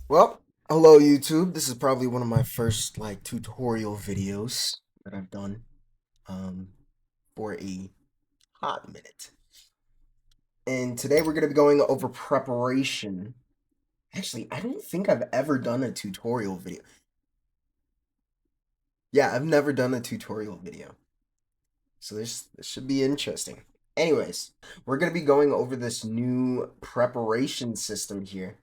Well, hello YouTube. This is probably one of my first tutorial videos that I've done um for a hot minute. And today we're going to be going over preparation. Actually, I don't think I've ever done a tutorial video. Yeah, I've never done a tutorial video. So this should be interesting. Anyways, we're going to be going over this new preparation system here.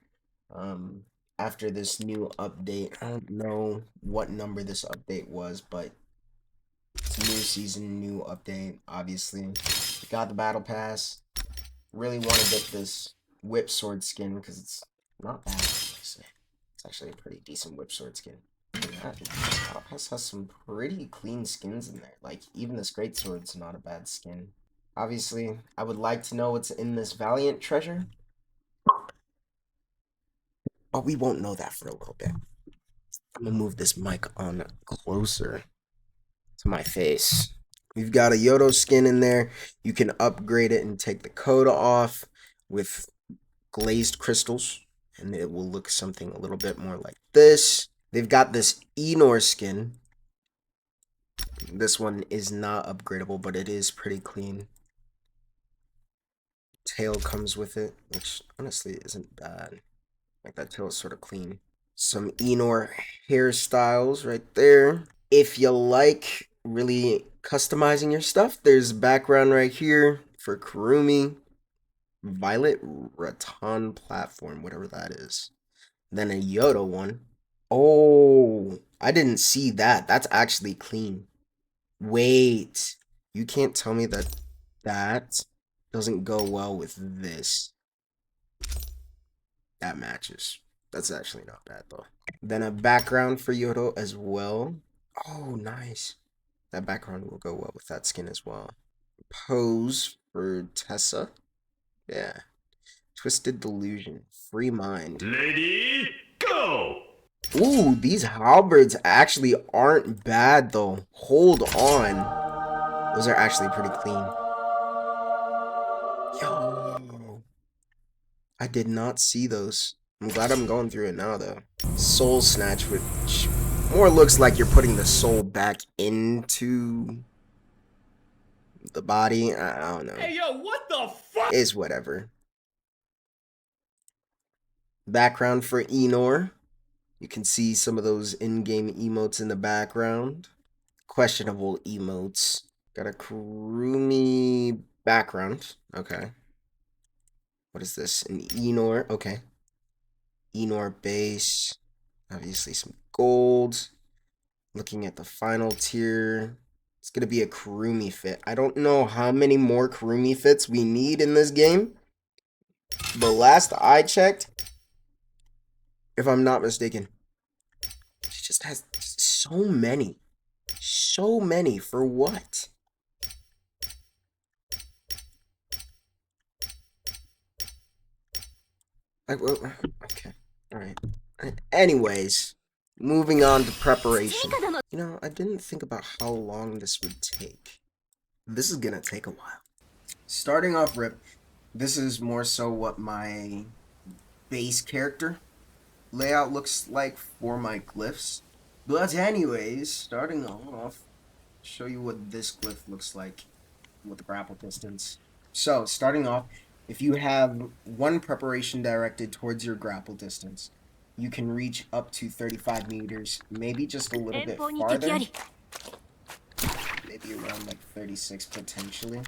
Um, after this new update. I don't know what number this update was, but it's a new season, new update, obviously. Got the battle pass. Really want to get this whip sword skin because it's not bad. It's actually a pretty decent whip sword skin. That battle pass has some pretty clean skins in there. Like, even this great sword's not a bad skin. Obviously, I would like to know what's in this Valiant treasure. But we won't know that for a little bit. I'm gonna move this mic on closer to my face. We've got a Yodo skin in there. You can upgrade it and take the coat off with glazed crystals, and it will look something a little bit more like this. They've got this Enor skin. This one is not upgradable, but it is pretty clean. Tail comes with it, which honestly isn't bad. Like, that tail is sort of clean. Some Enor hairstyles right there. If you like really customizing your stuff, there's background right here for Kurumi. Violet Rattan platform, whatever that is. Then a Yodo one. Oh, I didn't see that. That's actually clean. Wait, you can't tell me that that doesn't go well with this. That matches. That's actually not bad though. Then a background for Yodo as well. Oh, nice. That background will go well with that skin as well. Pose for Tessa. Yeah. Twisted Delusion. Free Mind. Lady, go! Ooh, these halberds actually aren't bad though. Hold on. Those are actually pretty clean. Yo. I did not see those. I'm glad I'm going through it now though. Soul Snatch, which more looks like you're putting the soul back into the body. I don't know. Hey, yo, what the fuck? Is whatever. Background for Enor. You can see some of those in-game emotes in the background. Questionable emotes. Got a Kurumi background. Okay. What is this? An Enor. Okay. Enor base. Obviously some gold. Looking at the final tier. It's going to be a Kurumi fit. I don't know how many more Kurumi fits we need in this game. But last I checked, if I'm not mistaken, she just has so many. So many. For what? Okay. Alright. Anyways, moving on to preparation. You know, I didn't think about how long this would take. This is gonna take a while. Starting off rip, this is more so what my base character layout looks like for my glyphs. But anyways, starting off, show you what this glyph looks like with the grapple distance. So, starting off, if you have one preparation directed towards your grapple distance, you can reach up to 35 meters, maybe just a little bit farther. Maybe around like 36 potentially.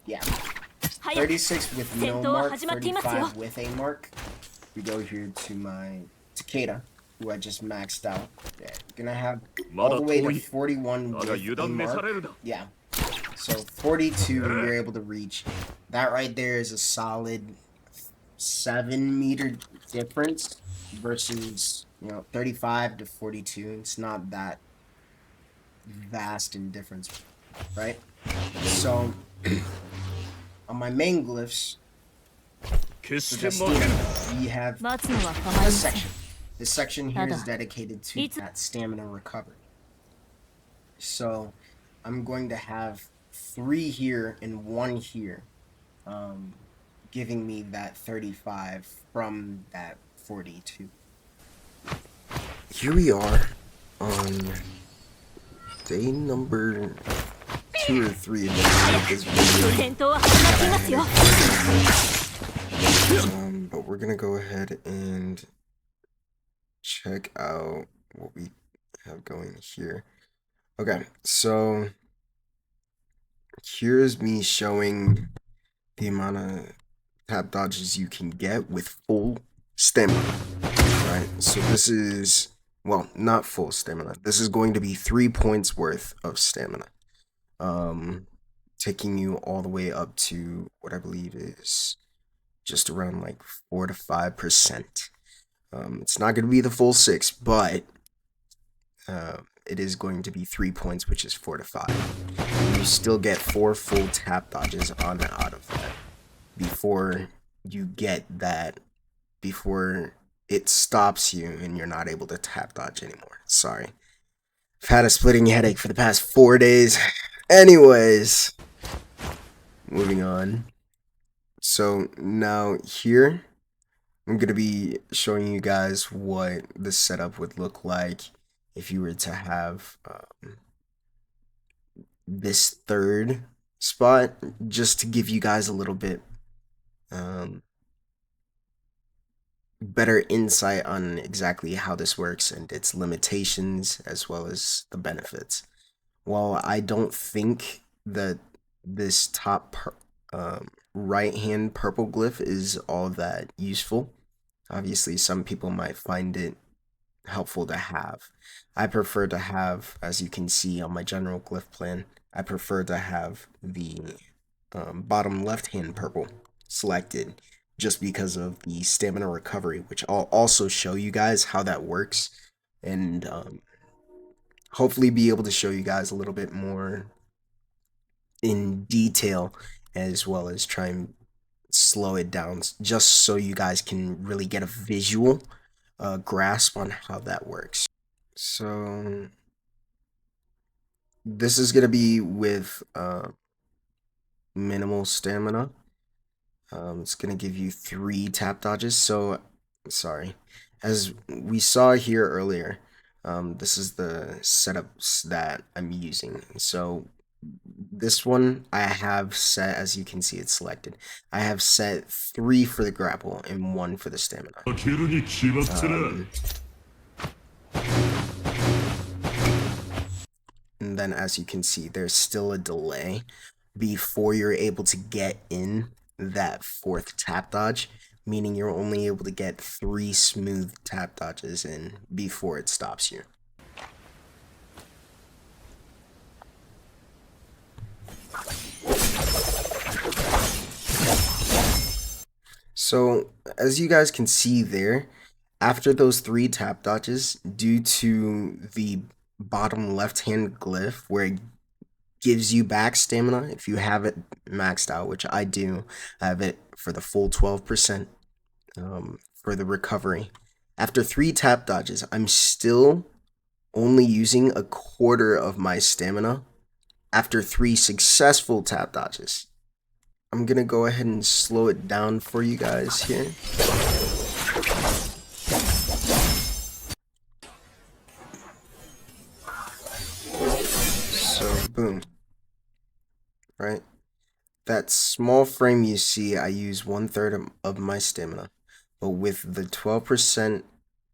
Yeah. 36 with no mark, 35 with a mark. We go here to my Takeda, who I just maxed out. Yeah, you're gonna have all the way to 41 with a mark. Yeah. So 42 you're able to reach. That right there is a solid 7-meter difference versus, 35 to 42. It's not that vast in difference, right? So on my main glyphs, we have this section. This section here is dedicated to that stamina recovery. So I'm going to have 3 here and 1 here, giving me that 35 from that 42. here we are on day number 2 or 3 of this video. But we're gonna go ahead and check out what we have going here. Okay, so here's me showing the amount of tap dodges you can get with full stamina. Right, so this is, well, not full stamina. This is going to be 3 points worth of stamina. Taking you all the way up to what I believe is just around like 4 to 5%. It's not going to be the full 6, but it is going to be 3 points, which is 4 to 5. You still get 4 full tap dodges on and out of that before you get that, before it stops you and you're not able to tap dodge anymore. Sorry. I've had a splitting headache for the past 4 days. Anyways, moving on. So now here, I'm going to be showing you guys what the setup would look like if you were to have this third spot, just to give you guys a little bit better insight on exactly how this works and its limitations as well as the benefits. While I don't think that this top right hand purple glyph is all that useful, obviously some people might find it helpful to have. I prefer to have, as you can see on my general glyph plan, I prefer to have the bottom left hand purple selected, just because of the stamina recovery, which I'll also show you guys how that works, and hopefully be able to show you guys a little bit more in detail, as well as try and slow it down, just so you guys can really get a visual grasp on how that works. So this is going to be with minimal stamina. It's going to give you 3 tap dodges. So, sorry. As we saw here earlier, this is the setups that I'm using. So, this one I have set, as you can see, it's selected. I have set 3 for the grapple and 1 for the stamina. And then, as you can see, there's still a delay before you're able to get in that 4th tap dodge, meaning you're only able to get 3 smooth tap dodges in before it stops you. So, as you guys can see there, after those 3 tap dodges, due to the bottom left hand glyph where it gives you back stamina if you have it maxed out, which I do. I have it for the full 12% for the recovery. After 3 tap dodges, I'm still only using a quarter of my stamina after 3 successful tap dodges. I'm gonna go ahead and slow it down for you guys here. So, boom. Right? That small frame you see, I use 1/3 of my stamina. But with the 12%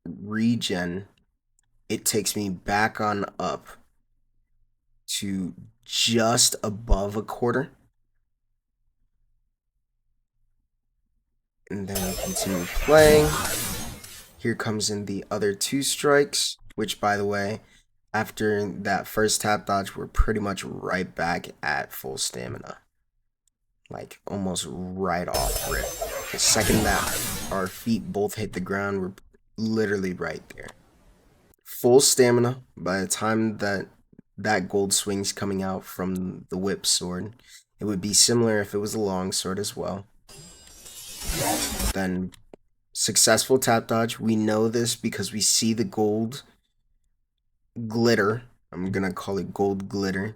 regen, it takes me back on up to just above a quarter. And then we continue playing. Here comes in the other 2 strikes, which, by the way, after that first tap dodge, we're pretty much right back at full stamina. Like, almost right off rip. The second that our feet both hit the ground, we're literally right there. Full stamina by the time that that gold swing's coming out from the whip sword. It would be similar if it was a long sword as well. Then successful tap dodge. We know this because we see the gold glitter. I'm gonna call it gold glitter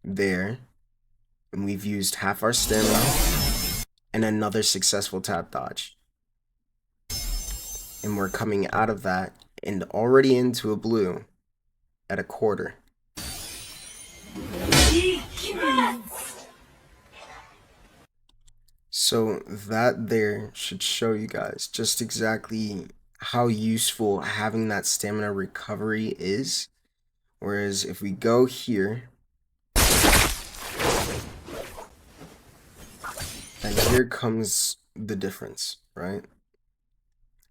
there. And we've used half our stamina and another successful tap dodge. And we're coming out of that and already into a blue at a quarter. So that there should show you guys just exactly how useful having that stamina recovery is. Whereas if we go here, and here comes the difference, right?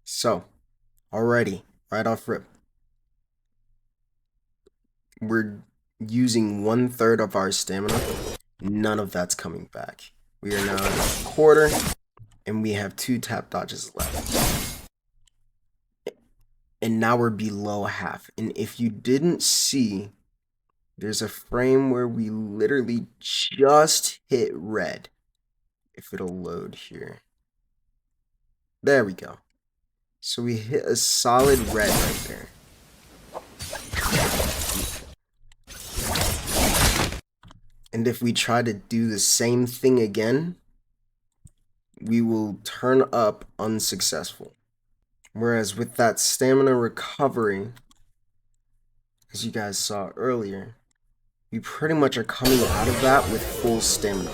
So already, right off rip, we're using 1/3 of our stamina. None of that's coming back. We are now at a quarter, and we have 2 tap dodges left. And now we're below half. And if you didn't see, there's a frame where we literally just hit red. If it'll load here. There we go. So we hit a solid red right there. And if we try to do the same thing again, we will turn up unsuccessful. Whereas with that stamina recovery, as you guys saw earlier, we pretty much are coming out of that with full stamina.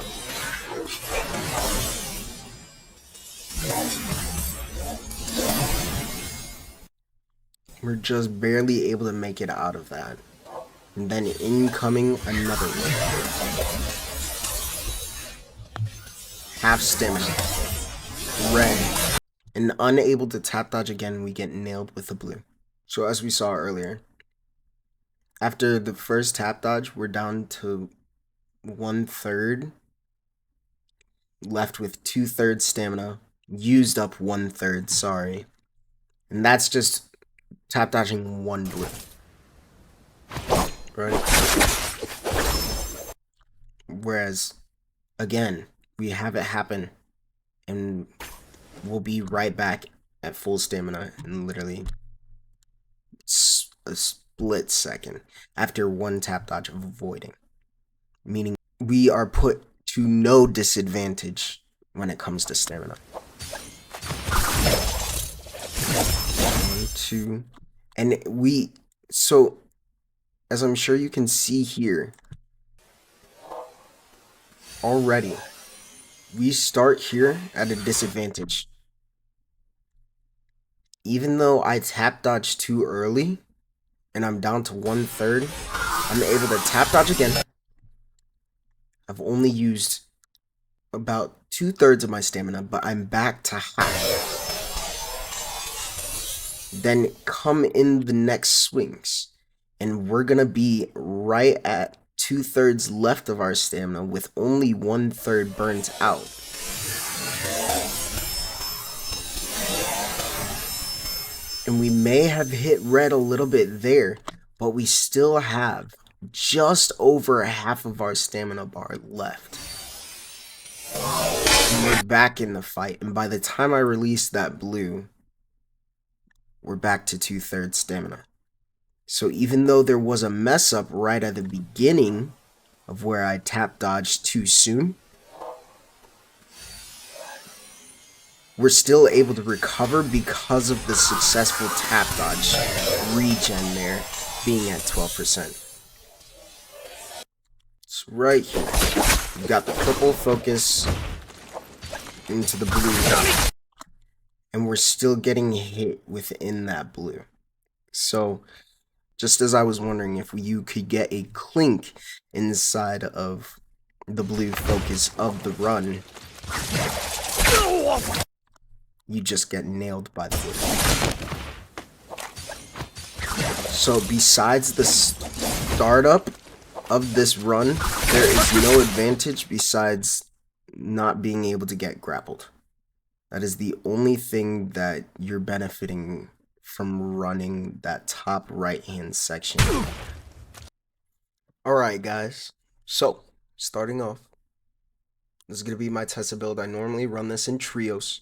We're just barely able to make it out of that. And then incoming another one. Half stamina. Red. And unable to tap dodge again, we get nailed with the blue. So as we saw earlier, after the first tap dodge, we're down to 1/3. Left with 2/3 stamina. Used up 1/3, sorry. And that's just tap dodging one blue. Right? Whereas, again, we have it happen, and we'll be right back at full stamina in literally a split second after one tap dodge of avoiding. Meaning we are put to no disadvantage when it comes to stamina. 1, 2, and so as I'm sure you can see here, already, we start here at a disadvantage. Even though I tap dodged too early, and I'm down to 1/3, I'm able to tap dodge again. I've only used about 2/3 of my stamina, but I'm back to half. Then come in the next swings, and we're gonna be right at 2/3 left of our stamina with only 1/3 burnt out. And we may have hit red a little bit there, but we still have just over half of our stamina bar left. And we're back in the fight, and by the time I release that blue, we're back to 2/3 stamina. So even though there was a mess up right at the beginning of where I tap dodged too soon, we're still able to recover because of the successful tap dodge regen there being at 12%. So right here, we've got the purple focus into the blue, and we're still getting hit within that blue. So just as I was wondering if you could get a clink inside of the blue focus of the run, you just get nailed by the blue. So besides the startup of this run, there is no advantage besides not being able to get grappled. That is the only thing that you're benefiting from running that top right hand section. Alright guys, so starting off, this is going to be my Tessa build. I normally run this in trios.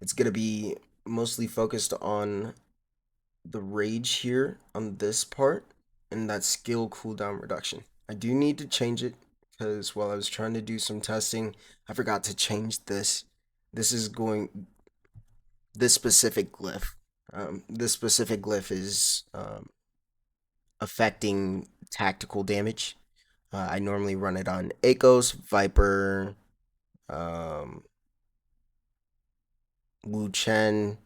It's going to be mostly focused on the rage here on this part and that skill cooldown reduction. I do need to change it because while I was trying to do some testing, I forgot to change this. This specific glyph This specific glyph is affecting tactical damage. I normally run it on Akos, Viper, Wu Chen,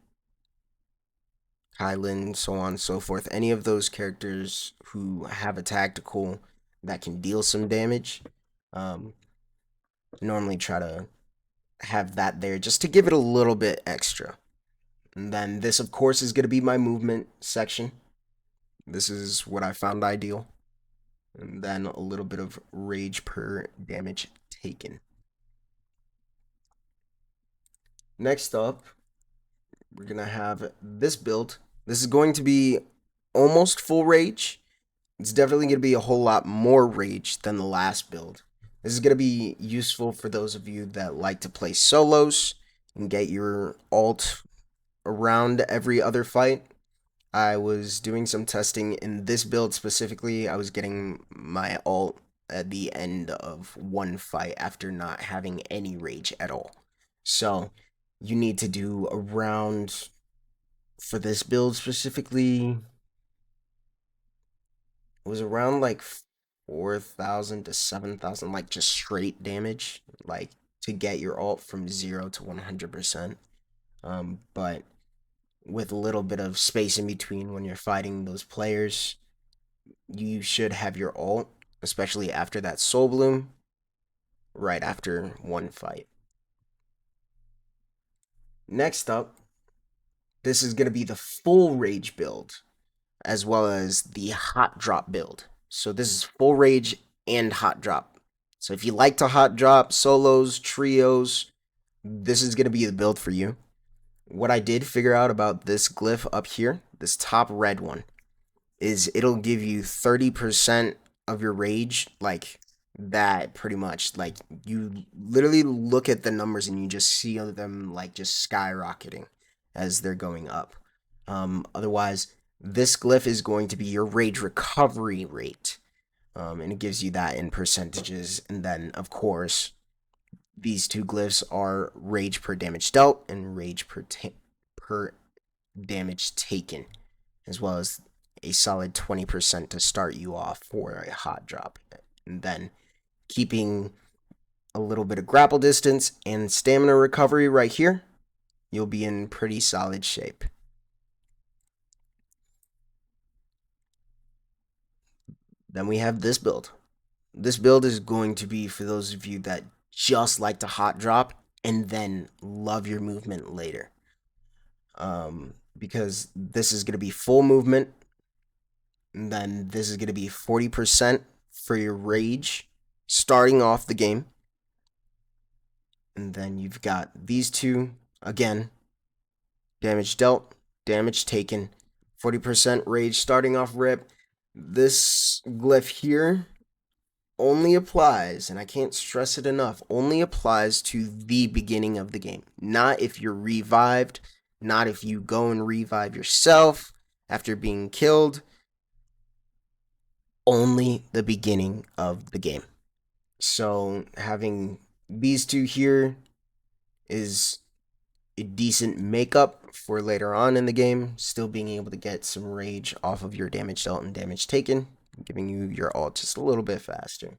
Kylan, so on and so forth. Any of those characters who have a tactical that can deal some damage, normally try to have that there just to give it a little bit extra. And then this, of course, is going to be my movement section. This is what I found ideal. And then a little bit of rage per damage taken. Next up, we're going to have this build. This is going to be almost full rage. It's definitely going to be a whole lot more rage than the last build. This is going to be useful for those of you that like to play solos and get your ult around every other fight. I was doing some testing in this build specifically. I was getting my ult at the end of one fight after not having any rage at all. So you need to do around, for this build specifically, it was around like 4,000 to 7,000, like just straight damage, like to get your ult from 0 to 100%. But with a little bit of space in between when you're fighting those players, you should have your ult, especially after that soul bloom, right after one fight. Next up, this is going to be the full rage build, as well as the hot drop build. So this is full rage and hot drop. So if you like to hot drop solos, trios, this is going to be the build for you. What I did figure out about this glyph up here, this top red one, is it'll give you 30% of your rage, like that pretty much. Like you literally look at the numbers and you just see them like just skyrocketing as they're going up. Otherwise, this glyph is going to be your rage recovery rate. And it gives you that in percentages. And then, of course, these two glyphs are rage per damage dealt and rage per damage taken, as well as a solid 20% to start you off for a hot drop. And then keeping a little bit of grapple distance and stamina recovery right here, you'll be in pretty solid shape. Then we have this build. This build is going to be for those of you that just like to hot drop and then love your movement later. Because this is going to be full movement, and then this is going to be 40% for your rage starting off the game. And then you've got these two, again, damage dealt, damage taken, 40% rage starting off rip. This glyph here only applies, and I can't stress it enough, only applies to the beginning of the game. Not if you're revived, not if you go and revive yourself after being killed. Only the beginning of the game. So having these two here is a decent makeup for later on in the game, still being able to get some rage off of your damage dealt and damage taken, giving you your ult just a little bit faster.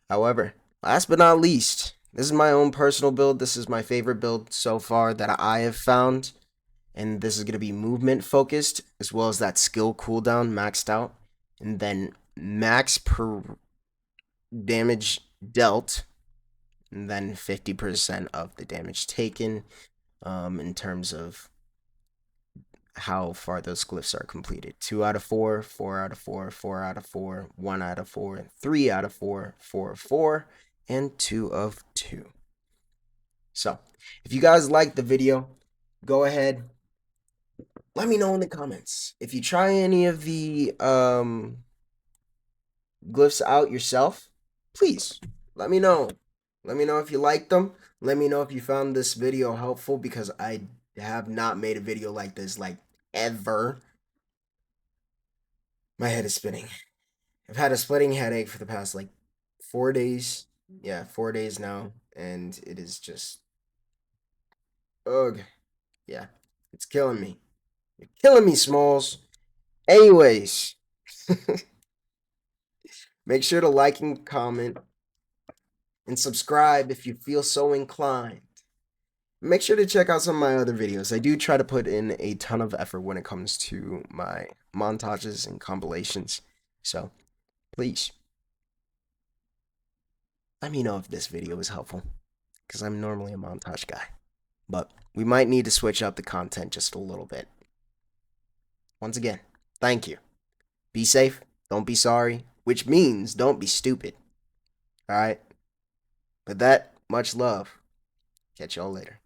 However, last but not least, this is my own personal build. This is my favorite build so far that I have found, and this is going to be movement focused, as well as that skill cooldown maxed out, and then max per damage dealt, and then 50% of the damage taken, in terms of how far those glyphs are completed. 2 out of 4, 4 out of 4, 4 out of 4, 1 out of 4, 3 out of 4, 4 of 4, and 2 of 2. So, if you guys liked the video, go ahead, let me know in the comments. If you try any of the glyphs out yourself, please let me know. Let me know if you liked them. Let me know if you found this video helpful, because I have not made a video like this like ever. My head is spinning. I've had a splitting headache for the past like 4 days. Yeah, 4 days now, and it is just ugh. Yeah. It's killing me. You're killing me, Smalls. Anyways, make sure to like and comment and subscribe if you feel so inclined. Make sure to check out some of my other videos. I do try to put in a ton of effort when it comes to my montages and compilations. So, please, let me know if this video was helpful, because I'm normally a montage guy. But we might need to switch up the content just a little bit. Once again, thank you. Be safe, don't be sorry, which means don't be stupid. Alright? With that, much love. Catch y'all later.